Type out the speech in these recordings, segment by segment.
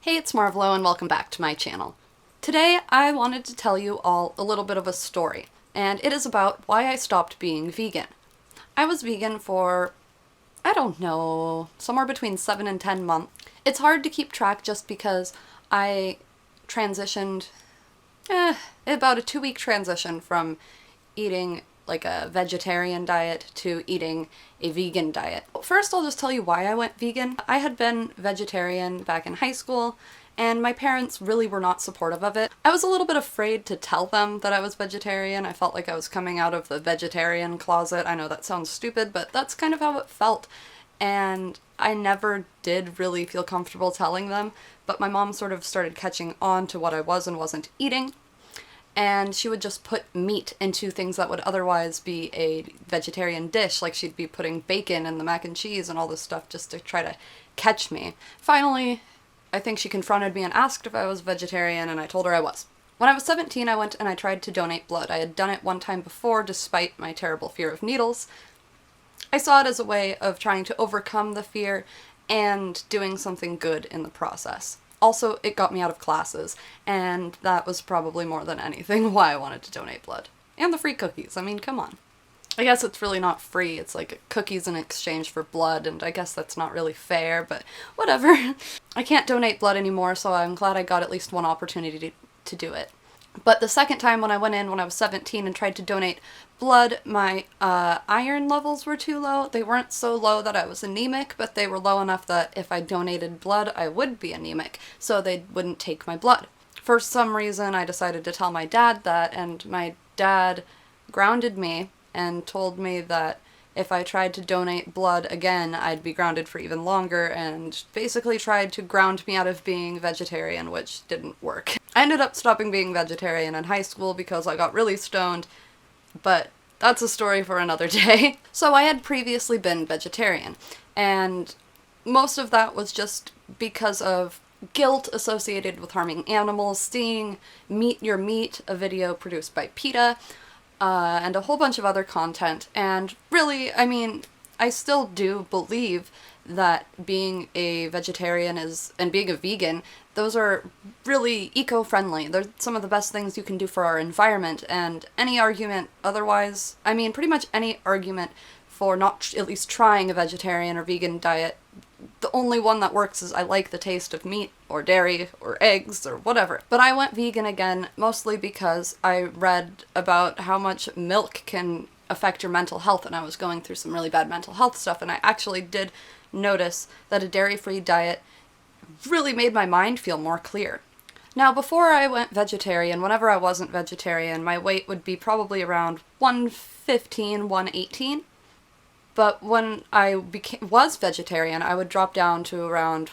Hey, it's Marvolo and welcome back to my channel. Today I wanted to tell you all a little bit of a story, and it is about why I stopped being vegan. I was vegan for, I don't know, somewhere between 7 and 10 months. It's hard to keep track just because I transitioned, about a 2-week transition from eating like a vegetarian diet to eating a vegan diet. First, I'll just tell you why I went vegan. I had been vegetarian back in high school, and my parents really were not supportive of it. I was a little bit afraid to tell them that I was vegetarian. I felt like I was coming out of the vegetarian closet. I know that sounds stupid, but that's kind of how it felt. And I never did really feel comfortable telling them, but my mom sort of started catching on to what I was and wasn't eating. And she would just put meat into things that would otherwise be a vegetarian dish, like she'd be putting bacon in the mac and cheese and all this stuff just to try to catch me. Finally, I think she confronted me and asked if I was vegetarian, and I told her I was. When I was 17, I went and I tried to donate blood. I had done it one time before, despite my terrible fear of needles. I saw it as a way of trying to overcome the fear and doing something good in the process. Also, it got me out of classes, and that was probably more than anything why I wanted to donate blood. And the free cookies, I mean, come on. I guess it's really not free, it's like cookies in exchange for blood, and I guess that's not really fair, but whatever. I can't donate blood anymore, so I'm glad I got at least one opportunity to do it. But the second time when I went in when I was 17 and tried to donate blood, my iron levels were too low. They weren't so low that I was anemic, but they were low enough that if I donated blood, I would be anemic, so they wouldn't take my blood. For some reason, I decided to tell my dad that, and my dad grounded me and told me that if I tried to donate blood again, I'd be grounded for even longer, and basically tried to ground me out of being vegetarian, which didn't work. I ended up stopping being vegetarian in high school because I got really stoned, but that's a story for another day. So I had previously been vegetarian, and most of that was just because of guilt associated with harming animals, seeing Meat Your Meat, a video produced by PETA, and a whole bunch of other content. And really, I mean, I still do believe that being a vegetarian and being a vegan, those are really eco-friendly. They're some of the best things you can do for our environment, and any argument otherwise, I mean, pretty much any argument for not at least trying a vegetarian or vegan diet, the only one that works is I like the taste of meat or dairy or eggs or whatever. But I went vegan again mostly because I read about how much milk can affect your mental health, and I was going through some really bad mental health stuff, and I actually did notice that a dairy-free diet really made my mind feel more clear. Now, before I went vegetarian, whenever I wasn't vegetarian, my weight would be probably around 115, 118. But when I was vegetarian, I would drop down to around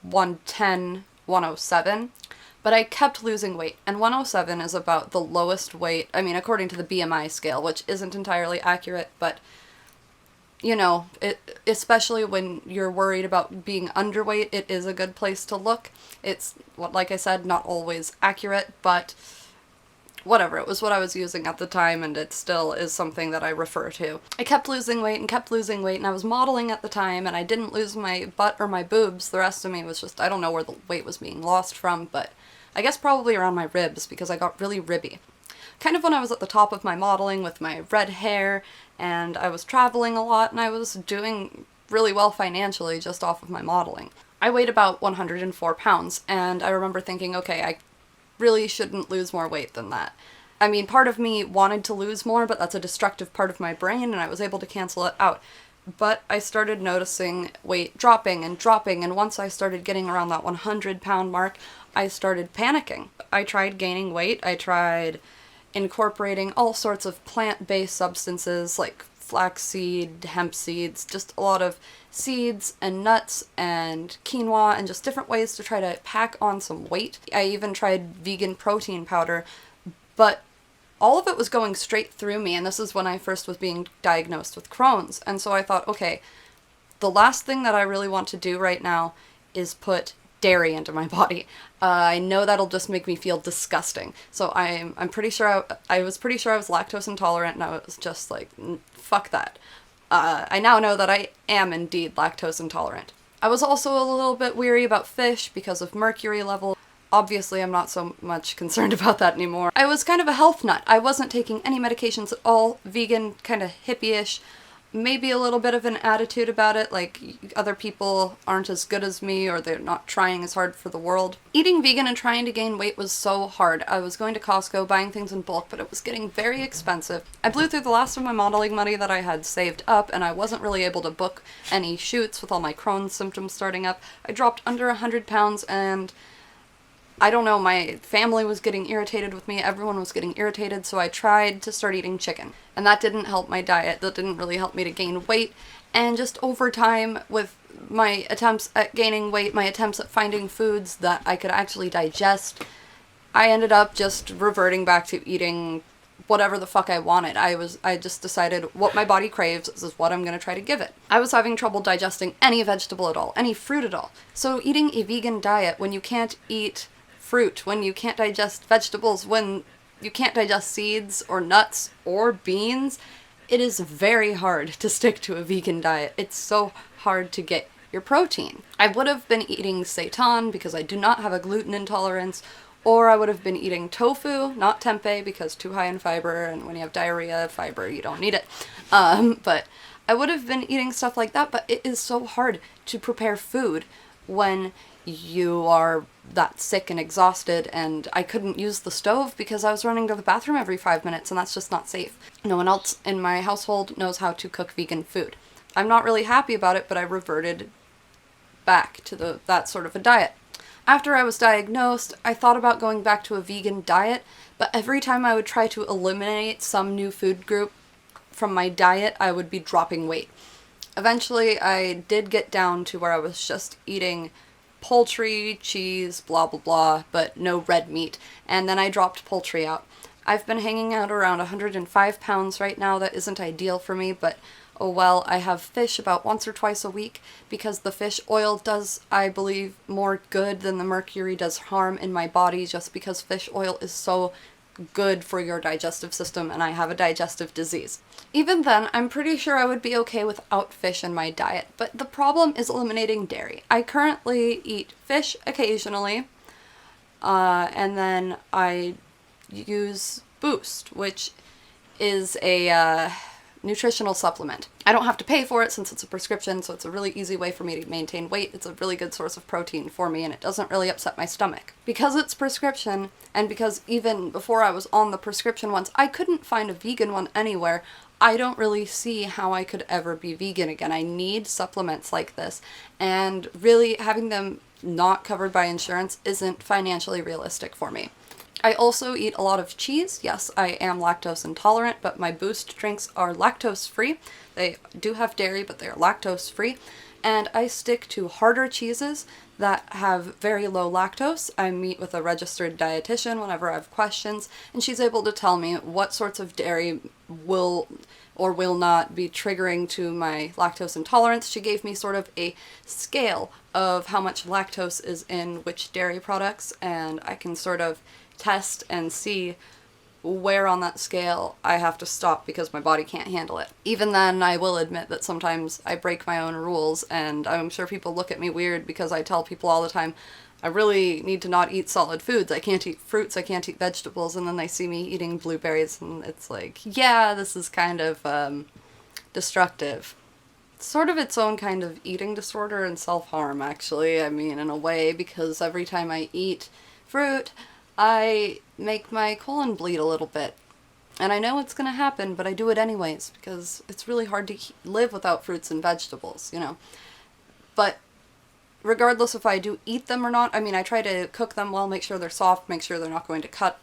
110, 107. But I kept losing weight, and 107 is about the lowest weight, I mean, according to the BMI scale, which isn't entirely accurate, but, you know, especially when you're worried about being underweight, it is a good place to look. It's, like I said, not always accurate, but whatever, it was what I was using at the time, and it still is something that I refer to. I kept losing weight, and I was modeling at the time, and I didn't lose my butt or my boobs. The rest of me was just, I don't know where the weight was being lost from, but I guess probably around my ribs, because I got really ribby. Kind of when I was at the top of my modeling with my red hair, and I was traveling a lot, and I was doing really well financially just off of my modeling. I weighed about 104 pounds, and I remember thinking, okay, I really shouldn't lose more weight than that. I mean, part of me wanted to lose more, but that's a destructive part of my brain, and I was able to cancel it out. But I started noticing weight dropping, and once I started getting around that 100-pound mark, I started panicking. I tried gaining weight, I tried incorporating all sorts of plant-based substances like flaxseed, hemp seeds, just a lot of seeds and nuts and quinoa and just different ways to try to pack on some weight. I even tried vegan protein powder, but all of it was going straight through me, and this is when I first was being diagnosed with Crohn's. And so I thought, okay, the last thing that I really want to do right now is put dairy into my body. I know that'll just make me feel disgusting. So I'm pretty sure I was pretty sure I was lactose intolerant, and I was just like, fuck that. I now know that I am indeed lactose intolerant. I was also a little bit weary about fish because of mercury level. Obviously, I'm not so much concerned about that anymore. I was kind of a health nut. I wasn't taking any medications at all, vegan, kind of hippie-ish. Maybe a little bit of an attitude about it, like other people aren't as good as me or they're not trying as hard for the world. Eating vegan and trying to gain weight was so hard. I was going to Costco buying things in bulk, but it was getting very expensive. I blew through the last of my modeling money that I had saved up, and I wasn't really able to book any shoots with all my Crohn's symptoms starting up. I dropped under 100 pounds, and I don't know, my family was getting irritated with me, everyone was getting irritated, so I tried to start eating chicken. And that didn't help my diet, that didn't really help me to gain weight, and just over time, with my attempts at gaining weight, my attempts at finding foods that I could actually digest, I ended up just reverting back to eating whatever the fuck I wanted. I just decided what my body craves, this is what I'm gonna try to give it. I was having trouble digesting any vegetable at all, any fruit at all. So eating a vegan diet when you can't eat fruit, when you can't digest vegetables, when you can't digest seeds or nuts or beans, it is very hard to stick to a vegan diet. It's so hard to get your protein. I would have been eating seitan because I do not have a gluten intolerance, or I would have been eating tofu, not tempeh, because too high in fiber, and when you have diarrhea, fiber, you don't need it. But I would have been eating stuff like that, but it is so hard to prepare food when you are that sick and exhausted, and I couldn't use the stove because I was running to the bathroom every 5 minutes, and that's just not safe. No one else in my household knows how to cook vegan food. I'm not really happy about it, but I reverted back to that sort of a diet. After I was diagnosed, I thought about going back to a vegan diet, but every time I would try to eliminate some new food group from my diet, I would be dropping weight. Eventually, I did get down to where I was just eating poultry, cheese, blah blah blah, but no red meat, and then I dropped poultry out. I've been hanging out around 105 pounds right now. That isn't ideal for me, but oh well. I have fish about once or twice a week because the fish oil does, I believe, more good than the mercury does harm in my body, just because fish oil is so good for your digestive system, and I have a digestive disease. Even then, I'm pretty sure I would be okay without fish in my diet, but the problem is eliminating dairy. I currently eat fish occasionally, and then I use Boost, which is a nutritional supplement. I don't have to pay for it since it's a prescription, so it's a really easy way for me to maintain weight. It's a really good source of protein for me, and it doesn't really upset my stomach. Because it's prescription, and because even before I was on the prescription ones, I couldn't find a vegan one anywhere, I don't really see how I could ever be vegan again. I need supplements like this, and really having them not covered by insurance isn't financially realistic for me. I also eat a lot of cheese. Yes, I am lactose intolerant, but my Boost drinks are lactose free. They do have dairy, but they're lactose free. And I stick to harder cheeses that have very low lactose. I meet with a registered dietitian whenever I have questions, and she's able to tell me what sorts of dairy will or will not be triggering to my lactose intolerance. She gave me sort of a scale of how much lactose is in which dairy products, and I can sort of test and see where on that scale I have to stop because my body can't handle it. Even then, I will admit that sometimes I break my own rules, and I'm sure people look at me weird because I tell people all the time, I really need to not eat solid foods. I can't eat fruits, I can't eat vegetables, and then they see me eating blueberries, and it's like, yeah, this is kind of destructive. It's sort of its own kind of eating disorder and self-harm, actually. I mean, in a way, because every time I eat fruit, I make my colon bleed a little bit. And I know it's going to happen, but I do it anyways, because it's really hard to live without fruits and vegetables, you know. But regardless if I do eat them or not, I mean, I try to cook them well, make sure they're soft, make sure they're not going to cut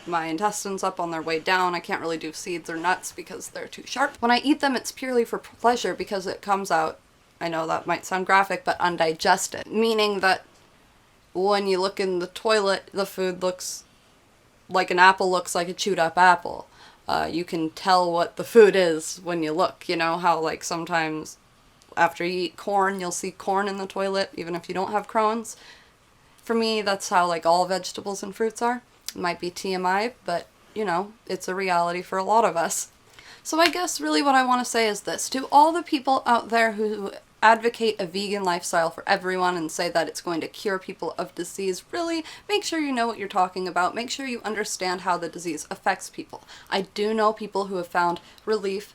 my intestines up on their way down. I can't really do seeds or nuts because they're too sharp. When I eat them, it's purely for pleasure because it comes out, I know that might sound graphic, but undigested. Meaning that when you look in the toilet, the food looks like an apple looks like a chewed up apple. You can tell what the food is when you look. You know how like sometimes after you eat corn, you'll see corn in the toilet even if you don't have Crohn's? For me, that's how like all vegetables and fruits are. It might be TMI, but you know, it's a reality for a lot of us. So I guess really what I want to say is this. To all the people out there who advocate a vegan lifestyle for everyone and say that it's going to cure people of disease. Really, make sure you know what you're talking about. Make sure you understand how the disease affects people. I do know people who have found relief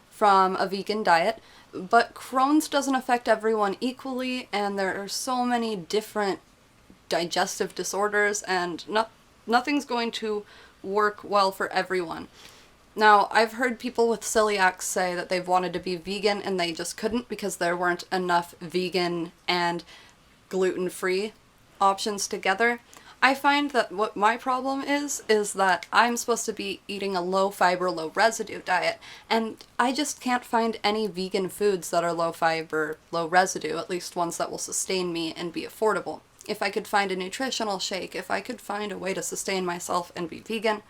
from a vegan diet, but Crohn's doesn't affect everyone equally, and there are so many different digestive disorders, and nothing's going to work well for everyone. Now, I've heard people with celiac say that they've wanted to be vegan and they just couldn't because there weren't enough vegan and gluten-free options together. I find that what my problem is that I'm supposed to be eating a low-fiber, low-residue diet, and I just can't find any vegan foods that are low-fiber, low-residue, at least ones that will sustain me and be affordable. If I could find a nutritional shake, if I could find a way to sustain myself and be vegan,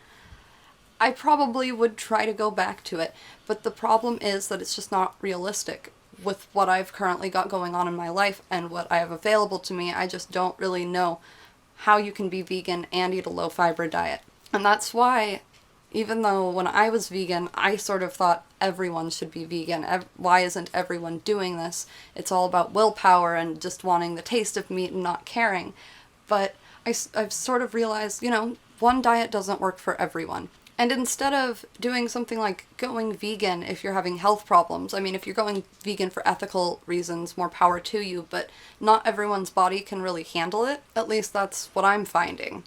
I probably would try to go back to it, but the problem is that it's just not realistic. With what I've currently got going on in my life and what I have available to me, I just don't really know how you can be vegan and eat a low-fiber diet. And that's why, even though when I was vegan, I sort of thought everyone should be vegan. Why isn't everyone doing this? It's all about willpower and just wanting the taste of meat and not caring. But I've sort of realized, one diet doesn't work for everyone. And instead of doing something like going vegan if you're having health problems, I mean, if you're going vegan for ethical reasons, more power to you, but not everyone's body can really handle it. At least that's what I'm finding.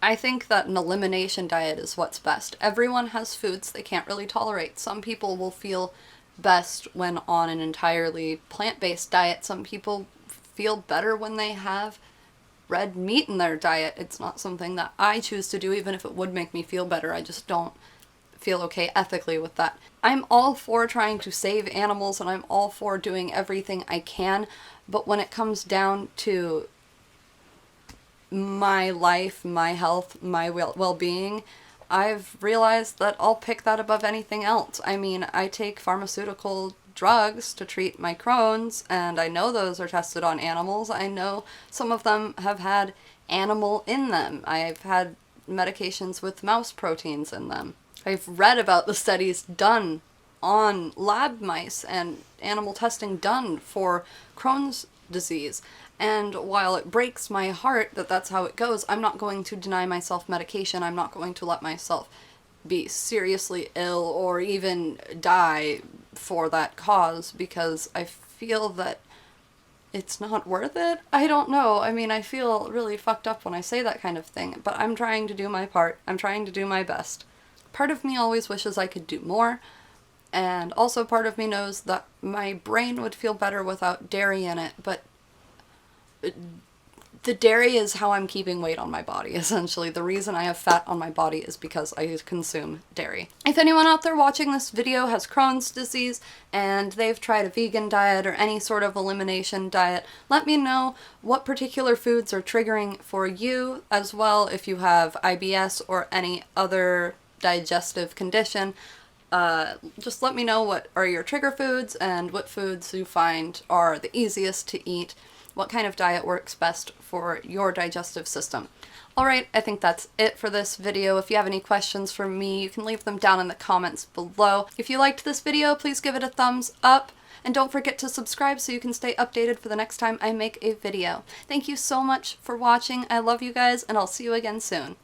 I think that an elimination diet is what's best. Everyone has foods they can't really tolerate. Some people will feel best when on an entirely plant-based diet. Some people feel better when they have red meat in their diet. It's not something that I choose to do, even if it would make me feel better. I just don't feel okay ethically with that. I'm all for trying to save animals, and I'm all for doing everything I can, but when it comes down to my life, my health, my well-being, I've realized that I'll pick that above anything else. I mean, I take pharmaceutical drugs to treat my Crohn's, and I know those are tested on animals. I know some of them have had animal in them. I've had medications with mouse proteins in them. I've read about the studies done on lab mice and animal testing done for Crohn's disease. And while it breaks my heart that that's how it goes, I'm not going to deny myself medication. I'm not going to let myself be seriously ill or even die for that cause, because I feel that it's not worth it. I don't know. I mean, I feel really fucked up when I say that kind of thing, but I'm trying to do my part. I'm trying to do my best. Part of me always wishes I could do more, and also part of me knows that my brain would feel better without dairy in it, but the dairy is how I'm keeping weight on my body, essentially. The reason I have fat on my body is because I consume dairy. If anyone out there watching this video has Crohn's disease and they've tried a vegan diet or any sort of elimination diet, let me know what particular foods are triggering for you, as well if you have IBS or any other digestive condition. Just let me know what are your trigger foods and what foods you find are the easiest to eat. What kind of diet works best for your digestive system. Alright, I think that's it for this video. If you have any questions for me, you can leave them down in the comments below. If you liked this video, please give it a thumbs up, and don't forget to subscribe so you can stay updated for the next time I make a video. Thank you so much for watching. I love you guys, and I'll see you again soon.